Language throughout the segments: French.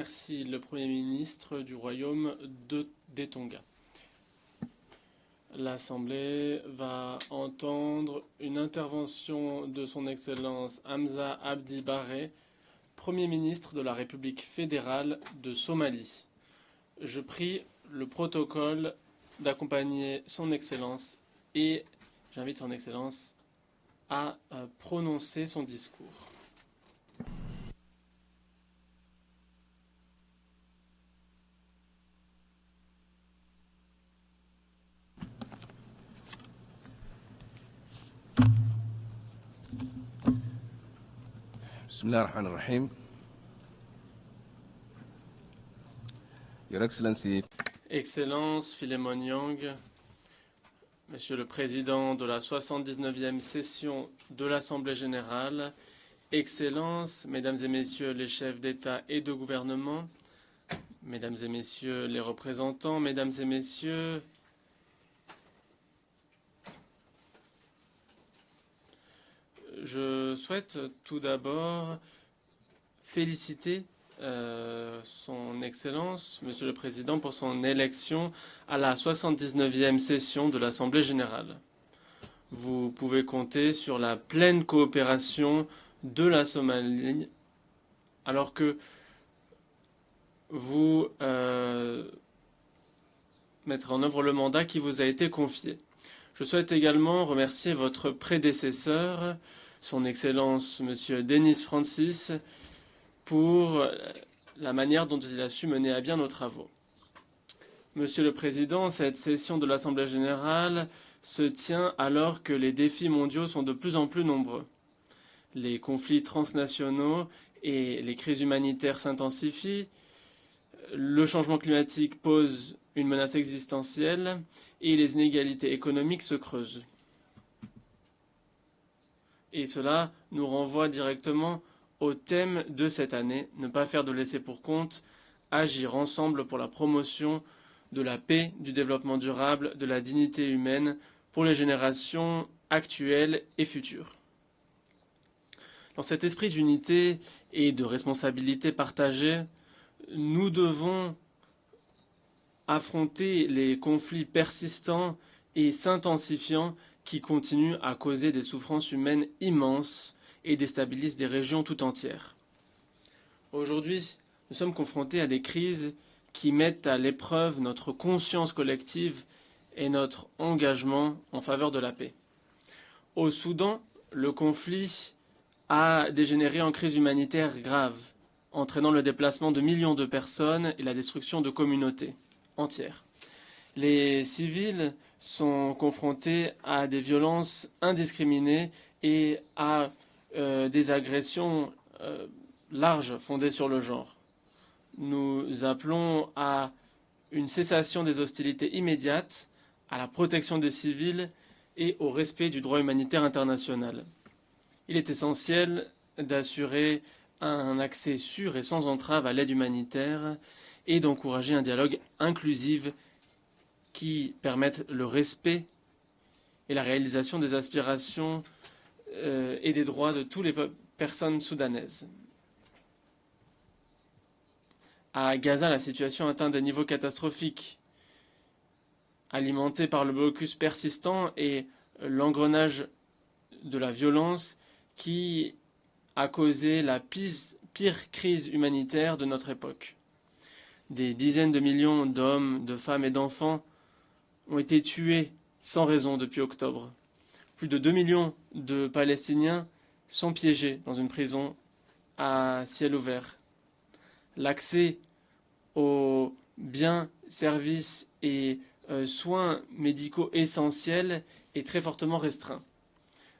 Merci le Premier ministre du Royaume des Tonga. L'Assemblée va entendre une intervention de Son Excellence Hamza Abdi Barre, Premier ministre de la République fédérale de Somalie. Je prie le protocole d'accompagner Son Excellence et j'invite Son Excellence à prononcer son discours. Bismillah ar-Rahman ar-Rahim. Your Excellency, Excellence Philemon Yang, Monsieur le Président de la 79e session de l'Assemblée générale, Excellences, Mesdames et Messieurs les chefs d'État et de gouvernement, Mesdames et Messieurs les représentants, Mesdames et Messieurs, je souhaite tout d'abord féliciter Son Excellence, Monsieur le Président, pour son élection à la 79e session de l'Assemblée générale. Vous pouvez compter sur la pleine coopération de la Somalie, alors que vous mettrez en œuvre le mandat qui vous a été confié. Je souhaite également remercier votre prédécesseur, Son Excellence Monsieur Denis Francis, pour la manière dont il a su mener à bien nos travaux. Monsieur le Président, cette session de l'Assemblée générale se tient alors que les défis mondiaux sont de plus en plus nombreux. Les conflits transnationaux et les crises humanitaires s'intensifient, le changement climatique pose une menace existentielle et les inégalités économiques se creusent. Et cela nous renvoie directement au thème de cette année, ne pas faire de laisser pour compte, agir ensemble pour la promotion de la paix, du développement durable, de la dignité humaine pour les générations actuelles et futures. Dans cet esprit d'unité et de responsabilité partagée, nous devons affronter les conflits persistants et s'intensifiant qui continuent à causer des souffrances humaines immenses et déstabilisent des régions tout entières. Aujourd'hui, nous sommes confrontés à des crises qui mettent à l'épreuve notre conscience collective et notre engagement en faveur de la paix. Au Soudan, le conflit a dégénéré en crise humanitaire grave, entraînant le déplacement de millions de personnes et la destruction de communautés entières. Les civils sont confrontés à des violences indiscriminées et à des agressions larges fondées sur le genre. Nous appelons à une cessation des hostilités immédiates, à la protection des civils et au respect du droit humanitaire international. Il est essentiel d'assurer un accès sûr et sans entrave à l'aide humanitaire et d'encourager un dialogue inclusif qui permette le respect et la réalisation des aspirations et des droits de toutes les personnes soudanaises. À Gaza, la situation atteint des niveaux catastrophiques, alimentée par le blocus persistant et l'engrenage de la violence qui a causé la pire crise humanitaire de notre époque. Des dizaines de millions d'hommes, de femmes et d'enfants ont été tués sans raison depuis octobre. Plus de 2 millions de Palestiniens sont piégés dans une prison à ciel ouvert. L'accès aux biens, services et soins médicaux essentiels est très fortement restreint.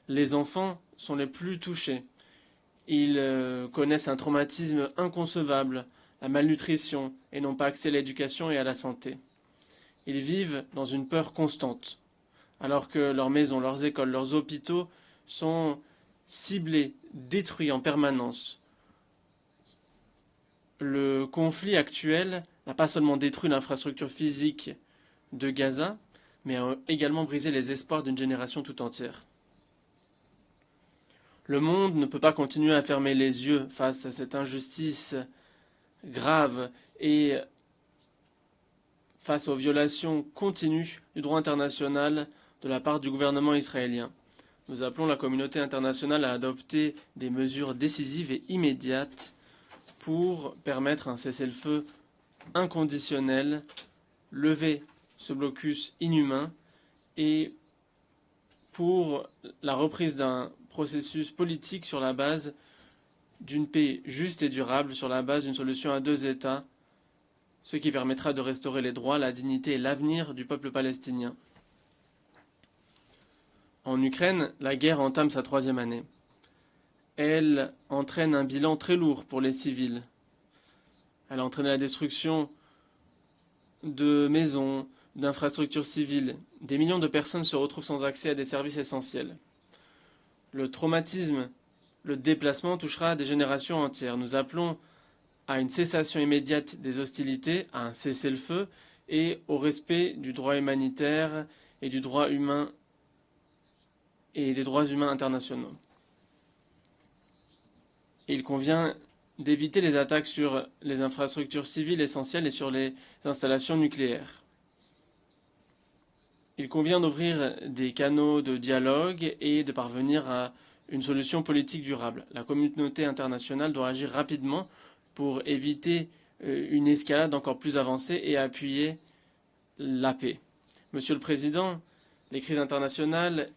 Les enfants sont les plus touchés. Ils connaissent un traumatisme inconcevable, la malnutrition, et n'ont pas accès à l'éducation et à la santé. Ils vivent dans une peur constante, alors que leurs maisons, leurs écoles, leurs hôpitaux sont ciblés, détruits en permanence. Le conflit actuel n'a pas seulement détruit l'infrastructure physique de Gaza, mais a également brisé les espoirs d'une génération tout entière. Le monde ne peut pas continuer à fermer les yeux face à cette injustice grave et face aux violations continues du droit international de la part du gouvernement israélien. Nous appelons la communauté internationale à adopter des mesures décisives et immédiates pour permettre un cessez-le-feu inconditionnel, lever ce blocus inhumain et pour la reprise d'un processus politique sur la base d'une paix juste et durable, sur la base d'une solution à 2 États, ce qui permettra de restaurer les droits, la dignité et l'avenir du peuple palestinien. En Ukraine, la guerre entame sa 3e année. Elle entraîne un bilan très lourd pour les civils. Elle a entraîné la destruction de maisons, d'infrastructures civiles. Des millions de personnes se retrouvent sans accès à des services essentiels. Le traumatisme, le déplacement touchera des générations entières. Nous appelons à une cessation immédiate des hostilités, à un cessez-le-feu et au respect du droit humanitaire et du droit humain et des droits humains internationaux. Il convient d'éviter les attaques sur les infrastructures civiles essentielles et sur les installations nucléaires. Il convient d'ouvrir des canaux de dialogue et de parvenir à une solution politique durable. La communauté internationale doit agir rapidement pour éviter une escalade encore plus avancée et appuyer la paix. Monsieur le Président, les crises internationales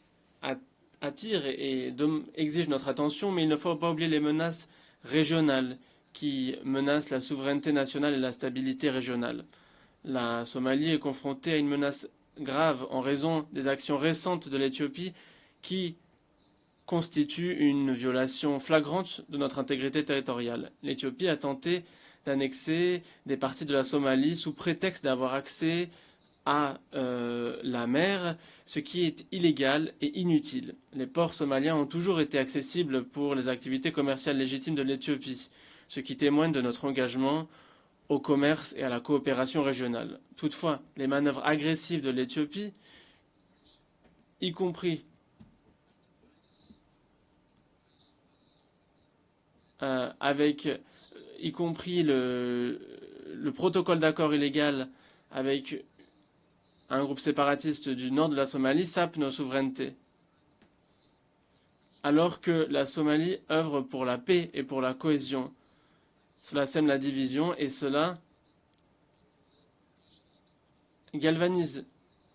attirent et exigent notre attention, mais il ne faut pas oublier les menaces régionales qui menacent la souveraineté nationale et la stabilité régionale. La Somalie est confrontée à une menace grave en raison des actions récentes de l'Éthiopie qui constituent une violation flagrante de notre intégrité territoriale. L'Éthiopie a tenté d'annexer des parties de la Somalie sous prétexte d'avoir accès à la mer, ce qui est illégal et inutile. Les ports somaliens ont toujours été accessibles pour les activités commerciales légitimes de l'Éthiopie, ce qui témoigne de notre engagement au commerce et à la coopération régionale. Toutefois, les manœuvres agressives de l'Éthiopie, y compris le protocole d'accord illégal avec un groupe séparatiste du nord de la Somalie, sape nos souverainetés. Alors que la Somalie œuvre pour la paix et pour la cohésion. Cela sème la division et cela galvanise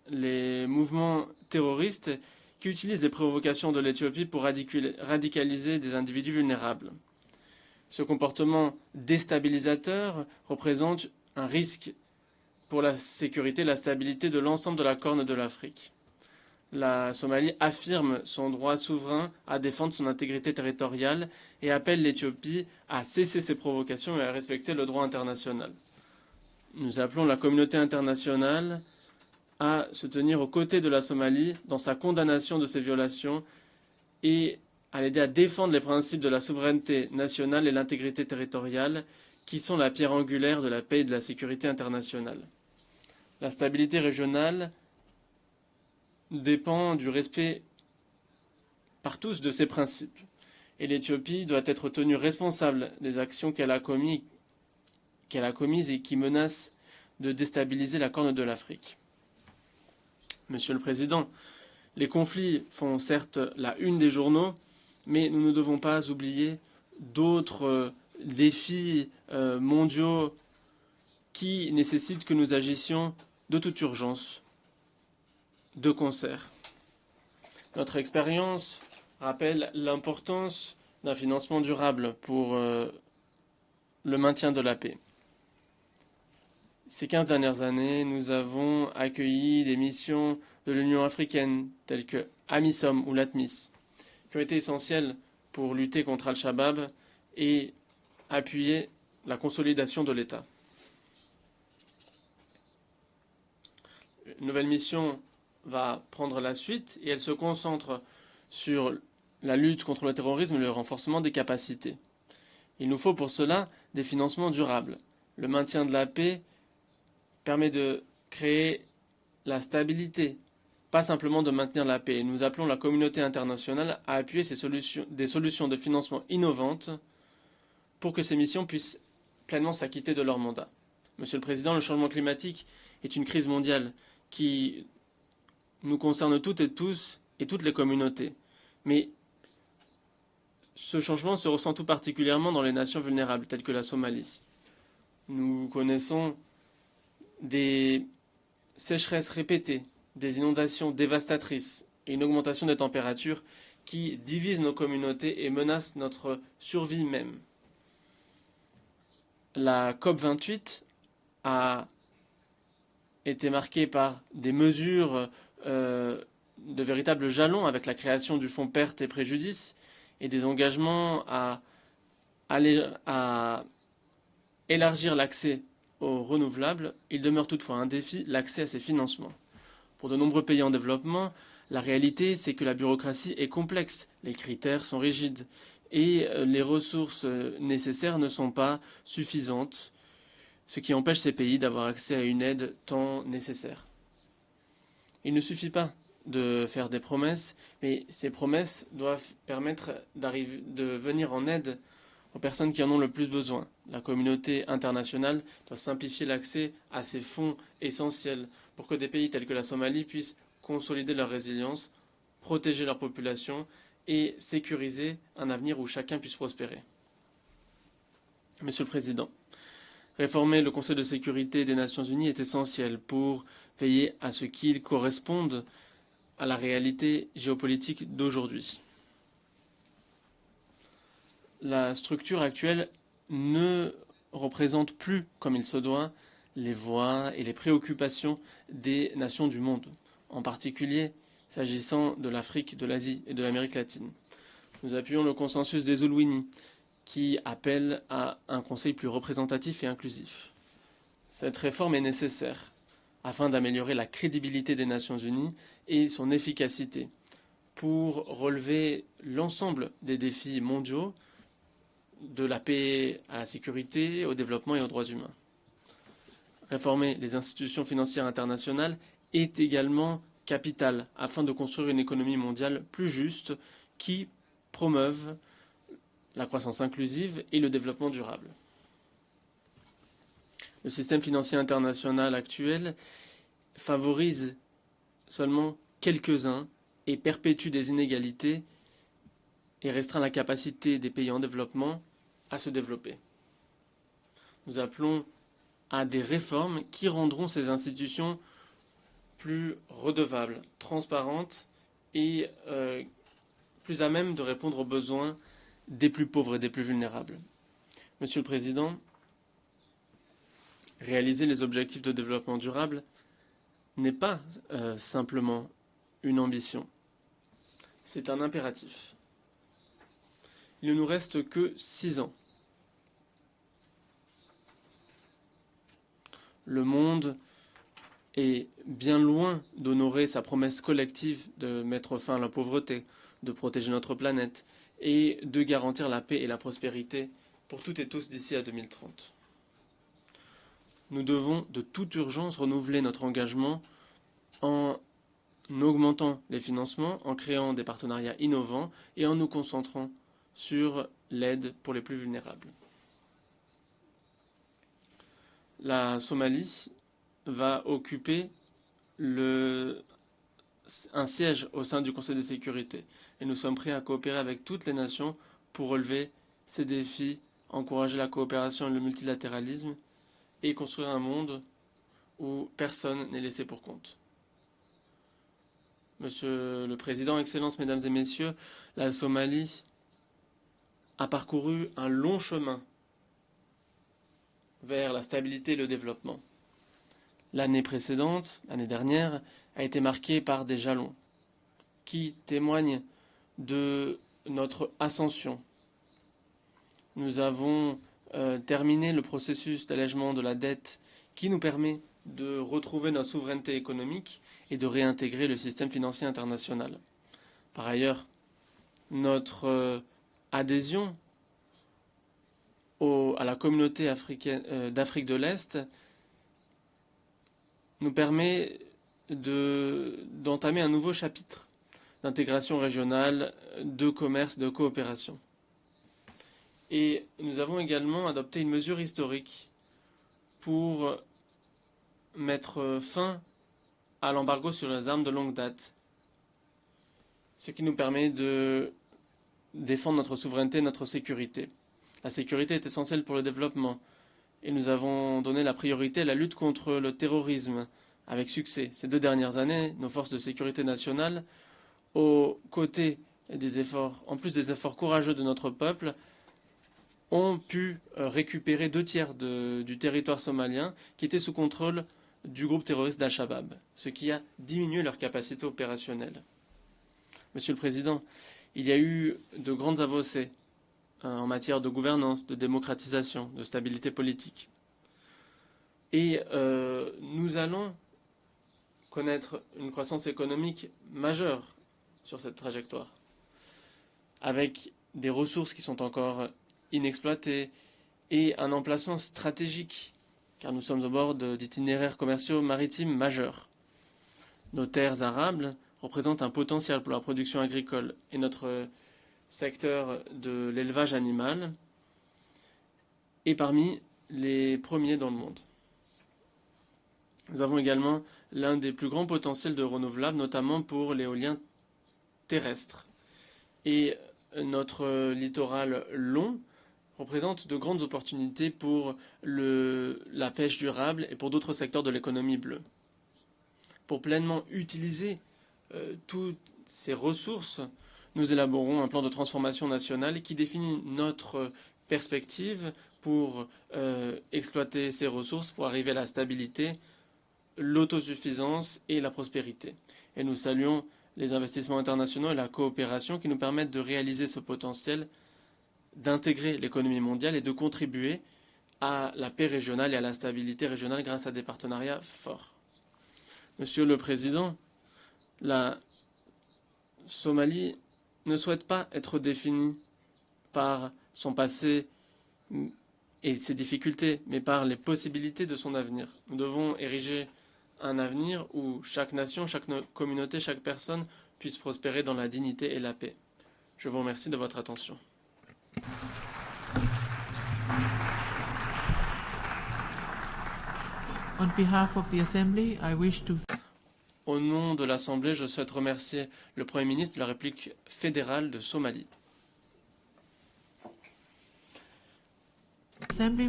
les mouvements terroristes qui utilisent les provocations de l'Éthiopie pour radicaliser des individus vulnérables. Ce comportement déstabilisateur représente un risque pour la sécurité et la stabilité de l'ensemble de la Corne de l'Afrique. La Somalie affirme son droit souverain à défendre son intégrité territoriale et appelle l'Éthiopie à cesser ses provocations et à respecter le droit international. Nous appelons la communauté internationale à se tenir aux côtés de la Somalie dans sa condamnation de ces violations et à l'aider à défendre les principes de la souveraineté nationale et l'intégrité territoriale qui sont la pierre angulaire de la paix et de la sécurité internationale. La stabilité régionale dépend du respect par tous de ces principes. Et l'Éthiopie doit être tenue responsable des actions qu'elle a commises et qui menacent de déstabiliser la Corne de l'Afrique. Monsieur le Président, les conflits font certes la une des journaux, mais nous ne devons pas oublier d'autres défis mondiaux qui nécessitent que nous agissions de toute urgence, de concert. Notre expérience rappelle l'importance d'un financement durable pour le maintien de la paix. Ces 15 dernières années, nous avons accueilli des missions de l'Union africaine, telles que AMISOM ou l'ATMIS, qui ont été essentielles pour lutter contre Al-Shabaab et appuyer la consolidation de l'État. Une nouvelle mission va prendre la suite et elle se concentre sur la lutte contre le terrorisme et le renforcement des capacités. Il nous faut pour cela des financements durables. Le maintien de la paix permet de créer la stabilité, pas simplement de maintenir la paix. Nous appelons la communauté internationale à appuyer des solutions de financement innovantes pour que ces missions puissent pleinement s'acquitter de leur mandat. Monsieur le Président, le changement climatique est une crise mondiale qui nous concerne toutes et tous et toutes les communautés. Mais ce changement se ressent tout particulièrement dans les nations vulnérables, telles que la Somalie. Nous connaissons des sécheresses répétées, des inondations dévastatrices et une augmentation des températures qui divisent nos communautés et menacent notre survie même. La COP28 a été marquée par des mesures de véritables jalons avec la création du fonds pertes et préjudices et des engagements à élargir l'accès aux renouvelables. Il demeure toutefois un défi, l'accès à ces financements. Pour de nombreux pays en développement, la réalité, c'est que la bureaucratie est complexe, les critères sont rigides et les ressources nécessaires ne sont pas suffisantes, ce qui empêche ces pays d'avoir accès à une aide tant nécessaire. Il ne suffit pas de faire des promesses, mais ces promesses doivent permettre de venir en aide aux personnes qui en ont le plus besoin. La communauté internationale doit simplifier l'accès à ces fonds essentiels pour que des pays tels que la Somalie puissent consolider leur résilience, protéger leur population et sécuriser un avenir où chacun puisse prospérer. Monsieur le Président, réformer le Conseil de sécurité des Nations Unies est essentiel pour veiller à ce qu'il corresponde à la réalité géopolitique d'aujourd'hui. La structure actuelle ne représente plus, comme il se doit, les voix et les préoccupations des nations du monde, en particulier s'agissant de l'Afrique, de l'Asie et de l'Amérique latine. Nous appuyons le consensus des Zulwini, qui appelle à un conseil plus représentatif et inclusif. Cette réforme est nécessaire afin d'améliorer la crédibilité des Nations Unies et son efficacité pour relever l'ensemble des défis mondiaux, de la paix à la sécurité, au développement et aux droits humains. Réformer les institutions financières internationales est également capital afin de construire une économie mondiale plus juste qui promeuve la croissance inclusive et le développement durable. Le système financier international actuel favorise seulement quelques-uns et perpétue des inégalités et restreint la capacité des pays en développement à se développer. Nous appelons à des réformes qui rendront ces institutions plus redevables, transparentes et plus à même de répondre aux besoins des plus pauvres et des plus vulnérables. Monsieur le Président, réaliser les objectifs de développement durable n'est pas simplement une ambition, c'est un impératif. Il ne nous reste que 6 ans. Le monde est bien loin d'honorer sa promesse collective de mettre fin à la pauvreté, de protéger notre planète et de garantir la paix et la prospérité pour toutes et tous d'ici à 2030. Nous devons de toute urgence renouveler notre engagement en augmentant les financements, en créant des partenariats innovants et en nous concentrant sur l'aide pour les plus vulnérables. La Somalie va occuper un siège au sein du Conseil de sécurité et nous sommes prêts à coopérer avec toutes les nations pour relever ces défis, encourager la coopération et le multilatéralisme et construire un monde où personne n'est laissé pour compte. Monsieur le Président, Excellences, Mesdames et Messieurs, la Somalie a parcouru un long chemin vers la stabilité et le développement. L'année précédente, l'année dernière, a été marquée par des jalons qui témoignent de notre ascension. Nous avons terminé le processus d'allègement de la dette qui nous permet de retrouver notre souveraineté économique et de réintégrer le système financier international. Par ailleurs, notre adhésion à la communauté d'Afrique de l'Est nous permet d'entamer un nouveau chapitre d'intégration régionale, de commerce, de coopération. Et nous avons également adopté une mesure historique pour mettre fin à l'embargo sur les armes de longue date, ce qui nous permet de défendre notre souveraineté et notre sécurité. La sécurité est essentielle pour le développement et nous avons donné la priorité à la lutte contre le terrorisme avec succès. Ces 2 dernières années, nos forces de sécurité nationale, aux côtés des efforts, en plus des efforts courageux de notre peuple, ont pu récupérer 2/3 du territoire somalien qui était sous contrôle du groupe terroriste d'Al-Shabaab, ce qui a diminué leur capacité opérationnelle. Monsieur le Président, il y a eu de grandes avancées en matière de gouvernance, de démocratisation, de stabilité politique. Et nous allons connaître une croissance économique majeure sur cette trajectoire, avec des ressources qui sont encore inexploitées et un emplacement stratégique, car nous sommes au bord d'itinéraires commerciaux maritimes majeurs. Nos terres arables représentent un potentiel pour la production agricole et notre secteur de l'élevage animal est parmi les premiers dans le monde. Nous avons également l'un des plus grands potentiels de renouvelables, notamment pour l'éolien terrestre. Et notre littoral long représente de grandes opportunités pour la pêche durable et pour d'autres secteurs de l'économie bleue. Pour pleinement utiliser toutes ces ressources, nous élaborons un plan de transformation nationale qui définit notre perspective pour exploiter ces ressources, pour arriver à la stabilité, l'autosuffisance et la prospérité. Et nous saluons les investissements internationaux et la coopération qui nous permettent de réaliser ce potentiel, d'intégrer l'économie mondiale et de contribuer à la paix régionale et à la stabilité régionale grâce à des partenariats forts. Monsieur le Président, la Somalie ne souhaite pas être définie par son passé et ses difficultés, mais par les possibilités de son avenir. Nous devons ériger un avenir où chaque nation, chaque communauté, chaque personne puisse prospérer dans la dignité et la paix. Je vous remercie de votre attention. On behalf of the Assembly, I wish to... Au nom de l'Assemblée, je souhaite remercier le Premier ministre de la République fédérale de Somalie. Assembly